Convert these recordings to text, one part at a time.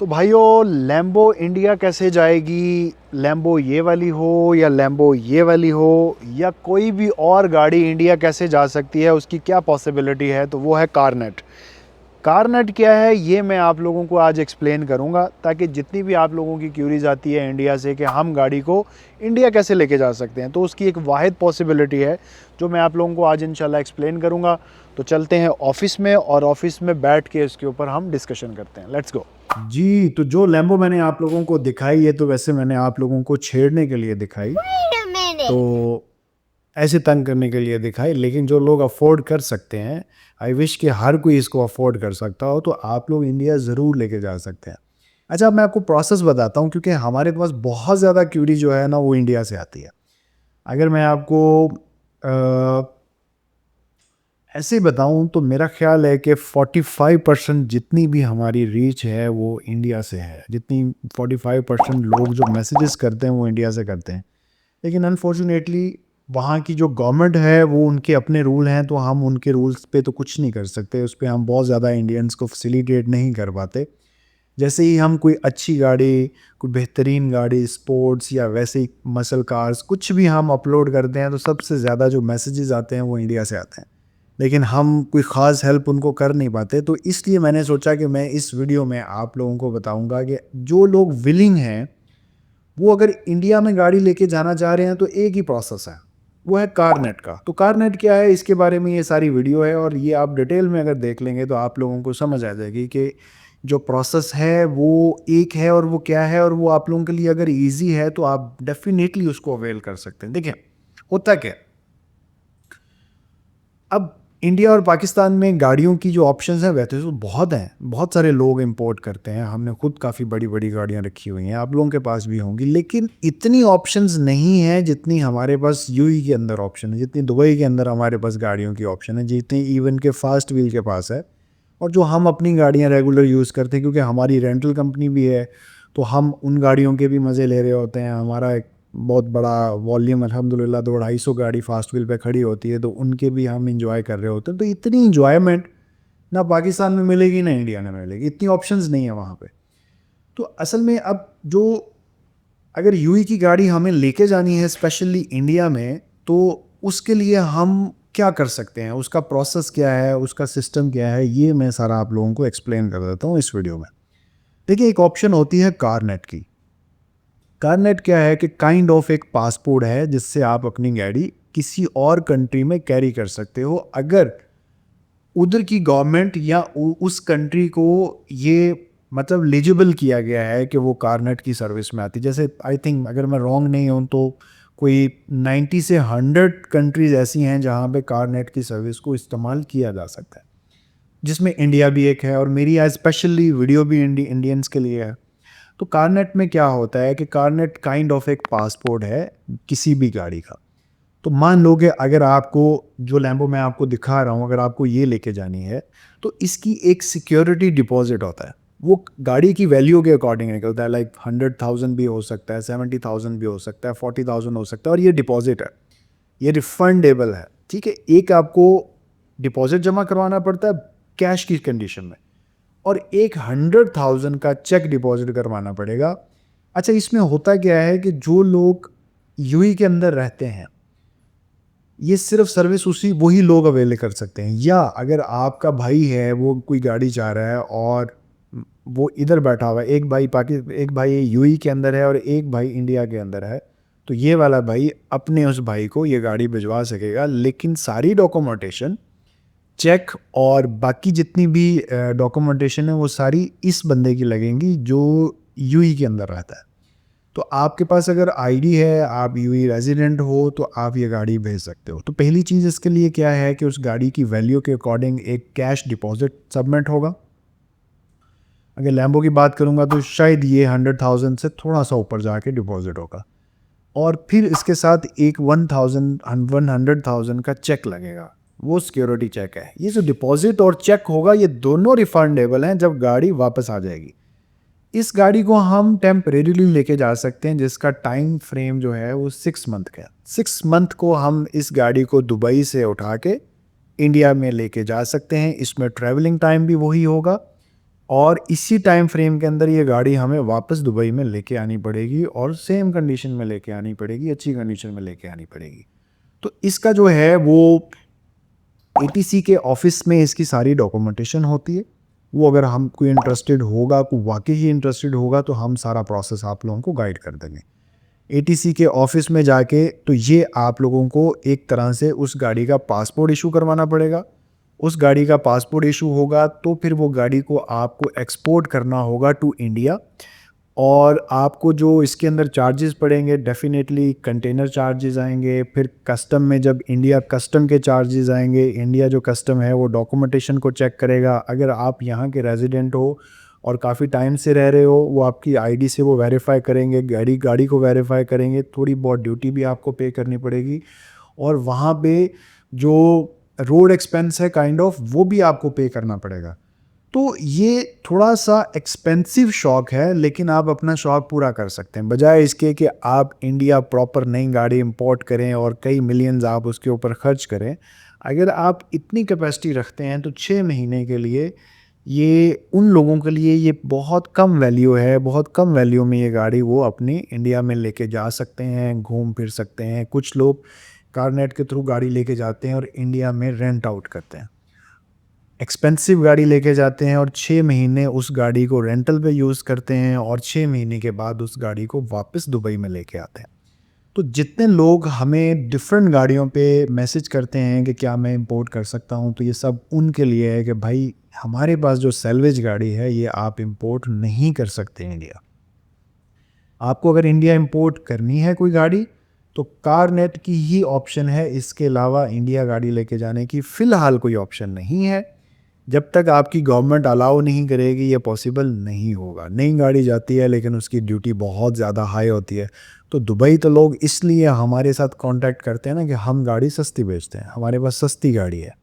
तो भाइयों, Lambo India कैसे जाएगी? लैम्बो ये वाली हो या लैम्बो ये वाली हो या कोई भी और गाड़ी इंडिया कैसे जा सकती है, उसकी क्या पॉसिबिलिटी है? तो वो है कारनेट। कारनेट क्या है ये मैं आप लोगों को आज एक्सप्लेन करूंगा, ताकि जितनी भी आप लोगों की क्यूरीज आती है इंडिया से कि हम गाड़ी को इंडिया कैसे लेके जा सकते हैं, तो उसकी एक वाहिद पॉसिबिलिटी है जो मैं आप लोगों को आज इंशाल्लाह एक्सप्लेन करूंगा। तो चलते हैं ऑफिस में और ऑफिस में बैठ के इसके ऊपर हम डिस्कशन करते हैं। लेट्स गो जी। तो जो लैम्बो मैंने आप लोगों को दिखाई है, तो वैसे मैंने आप लोगों को छेड़ने के लिए दिखाई, तो ऐसे तंग करने के लिए दिखाई, लेकिन जो लोग अफोर्ड कर सकते हैं, आई विश कि हर कोई इसको अफोर्ड कर सकता हो, तो आप लोग इंडिया ज़रूर लेके जा सकते हैं। अच्छा, अब मैं आपको प्रोसेस बताता हूँ, क्योंकि हमारे पास बहुत ज़्यादा क्यूरी जो है ना, वो इंडिया से आती है। अगर मैं आपको ऐसे बताऊँ तो मेरा ख़्याल है कि 45% जितनी भी हमारी रीच है वो इंडिया से है। जितनी 45% लोग जो मैसेजेस करते हैं वो इंडिया से करते हैं। लेकिन अनफॉर्चुनेटली वहाँ की जो गवर्नमेंट है वो उनके अपने रूल हैं, तो हम उनके रूल्स पे तो कुछ नहीं कर सकते। उस पे हम बहुत ज़्यादा इंडियंस को फैसिलिटेट नहीं कर पाते। जैसे ही हम कोई अच्छी गाड़ी, कोई बेहतरीन गाड़ी, स्पोर्ट्स या वैसे ही मसल कार्स कुछ भी हम अपलोड करते हैं, तो सबसे ज़्यादा जो मैसेजेस आते हैं वो इंडिया से आते हैं। लेकिन हम कोई ख़ास हेल्प उनको कर नहीं पाते। तो इसलिए मैंने सोचा कि मैं इस वीडियो में आप लोगों को बताऊंगा कि जो लोग विलिंग हैं, वो अगर इंडिया में गाड़ी लेके जाना चाह रहे हैं, तो एक ही प्रोसेस है, वो है कारनेट का। तो कारनेट क्या है, इसके बारे में ये सारी वीडियो है, और ये आप डिटेल में अगर देख लेंगे तो आप लोगों को समझ आ जाएगी कि जो प्रोसेस है वो एक है और वो क्या है, और वो आप लोगों के लिए अगर इजी है तो आप डेफिनेटली उसको अवेल कर सकते हैं। देखिए, होता क्या है, अब इंडिया और पाकिस्तान में गाड़ियों की जो ऑप्शंस हैं वैसे तो बहुत हैं, बहुत सारे लोग इंपोर्ट करते हैं। हमने खुद काफ़ी बड़ी बड़ी गाड़ियां रखी हुई हैं, आप लोगों के पास भी होंगी, लेकिन इतनी ऑप्शंस नहीं है जितनी हमारे पास यूएई के अंदर ऑप्शन है, जितनी दुबई के अंदर हमारे पास गाड़ियों की ऑप्शन है, जितनी इवन के फास्ट व्हील के पास है। और जो हम अपनी गाड़ियाँ रेगुलर यूज़ करते हैं, क्योंकि हमारी रेंटल कंपनी भी है, तो हम उन गाड़ियों के भी मज़े ले रहे होते हैं। हमारा एक बहुत बड़ा वॉल्यूम अल्हम्दुलिल्लाह 200-250 गाड़ी फास्ट व्हील पे खड़ी होती है, तो उनके भी हम इंजॉय कर रहे होते हैं। तो इतनी इंजॉयमेंट ना पाकिस्तान में मिलेगी ना इंडिया में मिलेगी, इतनी ऑप्शंस नहीं है वहाँ पे। तो असल में अब जो अगर यूई की गाड़ी हमें लेके जानी है स्पेशली इंडिया में, तो उसके लिए हम क्या कर सकते हैं, उसका प्रोसेस क्या है, उसका सिस्टम क्या है, ये मैं सारा आप लोगों को एक्सप्लेन कर देता हूँ इस वीडियो में। देखिए, एक ऑप्शन होती है कारनेट की। कारनेट क्या है कि काइंड ऑफ एक पासपोर्ट है, जिससे आप अपनी गाड़ी किसी और कंट्री में कैरी कर सकते हो, अगर उधर की गवर्नमेंट या उस कंट्री को ये मतलब एलिजिबल किया गया है कि वो कारनेट की सर्विस में आती है। जैसे आई थिंक, अगर मैं रॉन्ग नहीं हूँ, तो कोई 90 से 100 कंट्रीज़ ऐसी हैं जहाँ पे कारनेट की सर्विस को इस्तेमाल किया जा सकता है, जिसमें इंडिया भी एक है, और मेरी आज स्पेशली वीडियो भी इंडियंस के लिए है। तो कारनेट में क्या होता है कि कारनेट काइंड ऑफ एक पासपोर्ट है किसी भी गाड़ी का। तो मान लो कि अगर आपको जो लैम्बो मैं आपको दिखा रहा हूँ, अगर आपको ये लेके जानी है, तो इसकी एक सिक्योरिटी डिपॉजिट होता है। वो गाड़ी की वैल्यू के अकॉर्डिंग निकलता है, लाइक 100,000 भी हो सकता है, 70,000 भी हो सकता है, 40,000 हो सकता है, और ये डिपॉजिट है, ये रिफंडेबल है। ठीक है, एक आपको डिपॉजिट जमा करवाना पड़ता है कैश की कंडीशन में, और एक 100,000 का चेक डिपॉजिट करवाना पड़ेगा। अच्छा, इसमें होता क्या है कि जो लोग यूएई के अंदर रहते हैं, ये सिर्फ सर्विस उसी वही लोग अवेल कर सकते हैं। या अगर आपका भाई है, वो कोई गाड़ी चाह रहा है और वो इधर बैठा हुआ है, एक भाई यूएई के अंदर है और एक भाई इंडिया के अंदर है, तो ये वाला भाई अपने उस भाई को ये गाड़ी भिजवा सकेगा, लेकिन सारी डॉक्यूमेंटेशन, चेक और बाकी जितनी भी डॉक्यूमेंटेशन है, वो सारी इस बंदे की लगेंगी जो यूएई के अंदर रहता है। तो आपके पास अगर आईडी है, आप यूएई रेजिडेंट हो, तो आप ये गाड़ी भेज सकते हो। तो पहली चीज़ इसके लिए क्या है कि उस गाड़ी की वैल्यू के अकॉर्डिंग एक कैश डिपॉजिट सबमिट होगा। अगर लैम्बो की बात करूंगा तो शायद ये 100,000 से थोड़ा सा ऊपर जाके डिपॉजिट होगा, और फिर इसके साथ एक 100,000 का चेक लगेगा, वो सिक्योरिटी चेक है। ये जो डिपॉजिट और चेक होगा, ये दोनों रिफंडेबल हैं जब गाड़ी वापस आ जाएगी। इस गाड़ी को हम टेम्परेरीली लेके जा सकते हैं, जिसका टाइम फ्रेम जो है वो 6 मंथ का है। 6 मंथ को हम इस गाड़ी को दुबई से उठा के इंडिया में लेके जा सकते हैं। इसमें ट्रैवलिंग टाइम भी वही होगा, और इसी टाइम फ्रेम के अंदर ये गाड़ी हमें वापस दुबई में लेके आनी पड़ेगी और सेम कंडीशन में लेके आनी पड़ेगी, अच्छी कंडीशन में लेके आनी पड़ेगी। तो इसका जो है वो एटीसी के ऑफिस में इसकी सारी डॉक्यूमेंटेशन होती है। वो अगर हम कोई इंटरेस्टेड होगा, कोई वाकई ही इंटरेस्टेड होगा, तो हम सारा प्रोसेस आप लोगों को गाइड कर देंगे। एटीसी के ऑफिस में जाके तो ये आप लोगों को एक तरह से उस गाड़ी का पासपोर्ट इशू करवाना पड़ेगा। उस गाड़ी का पासपोर्ट इशू होगा तो फिर वो गाड़ी को आपको एक्सपोर्ट करना होगा टू इंडिया। और आपको जो इसके अंदर चार्जेस पड़ेंगे, डेफिनेटली कंटेनर चार्जेस आएंगे, फिर कस्टम में जब इंडिया कस्टम के चार्जेस आएंगे। इंडिया जो कस्टम है वो डॉक्यूमेंटेशन को चेक करेगा। अगर आप यहाँ के रेजिडेंट हो और काफ़ी टाइम से रह रहे हो, वो आपकी आईडी से वो वेरीफाई करेंगे, गाड़ी को वेरीफाई करेंगे। थोड़ी बहुत ड्यूटी भी आपको पे करनी पड़ेगी और वहाँ पे जो रोड एक्सपेंस है काइंड ऑफ, वो भी आपको पे करना पड़ेगा। तो ये थोड़ा सा एक्सपेंसिव शौक है, लेकिन आप अपना शौक पूरा कर सकते हैं। बजाय इसके कि आप इंडिया प्रॉपर नई गाड़ी इंपोर्ट करें और कई मिलियंस आप उसके ऊपर खर्च करें, अगर आप इतनी कैपेसिटी रखते हैं तो 6 महीने के लिए ये उन लोगों के लिए ये बहुत कम वैल्यू है। बहुत कम वैल्यू में ये गाड़ी वो अपनी इंडिया में लेके जा सकते हैं, घूम फिर सकते हैं। कुछ लोग कारनेट के थ्रू गाड़ी लेके जाते हैं और इंडिया में रेंट आउट करते हैं। एक्सपेंसिव गाड़ी लेके जाते हैं और 6 महीने उस गाड़ी को रेंटल पे यूज़ करते हैं और 6 महीने के बाद उस गाड़ी को वापस दुबई में लेके आते हैं। तो जितने लोग हमें डिफरेंट गाड़ियों पे मैसेज करते हैं कि क्या मैं इंपोर्ट कर सकता हूँ, तो ये सब उनके लिए है कि भाई हमारे पास जो सैलवेज गाड़ी है ये आप इंपोर्ट नहीं कर सकते इंडिया। आपको अगर इंडिया इंपोर्ट करनी है कोई गाड़ी तो कारनेट की ही ऑप्शन है, इसके अलावा इंडिया गाड़ी लेके जाने की फ़िलहाल कोई ऑप्शन नहीं है। जब तक आपकी गवर्नमेंट अलाउ नहीं करेगी ये पॉसिबल नहीं होगा। नई गाड़ी जाती है लेकिन उसकी ड्यूटी बहुत ज़्यादा हाई होती है। तो दुबई तो लोग इसलिए हमारे साथ कांटेक्ट करते हैं ना कि हम गाड़ी सस्ती बेचते हैं, हमारे पास सस्ती गाड़ी है।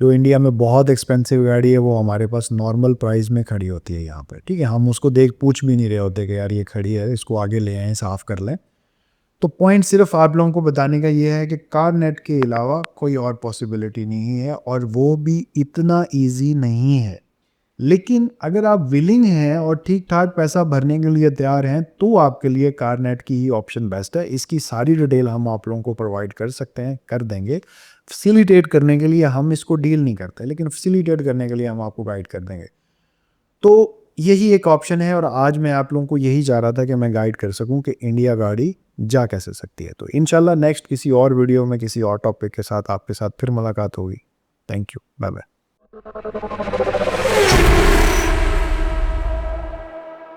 जो इंडिया में बहुत एक्सपेंसिव गाड़ी है वो हमारे पास नॉर्मल प्राइस में खड़ी होती है यहाँ पर, ठीक है। हम उसको पूछ भी नहीं रहे होते कि यार ये खड़ी है, इसको आगे ले आएँ, साफ़ कर लें। तो पॉइंट सिर्फ आप लोगों को बताने का ये है कि कारनेट के अलावा कोई और पॉसिबिलिटी नहीं है और वो भी इतना इजी नहीं है। लेकिन अगर आप विलिंग हैं और ठीक ठाक पैसा भरने के लिए तैयार हैं तो आपके लिए कारनेट की ही ऑप्शन बेस्ट है। इसकी सारी डिटेल हम आप लोगों को प्रोवाइड कर सकते हैं, कर देंगे। फैसिलिटेट करने के लिए हम इसको डील नहीं करते, लेकिन फैसिलिटेट करने के लिए हम आपको गाइड कर देंगे। तो यही एक ऑप्शन है और आज मैं आप लोगों को यही चाह रहा था कि मैं गाइड कर सकूं कि इंडिया गाड़ी जा कैसे सकती है। तो इंशाल्लाह नेक्स्ट किसी और वीडियो में किसी और टॉपिक के साथ आपके साथ फिर मुलाकात होगी। Thank you, bye bye.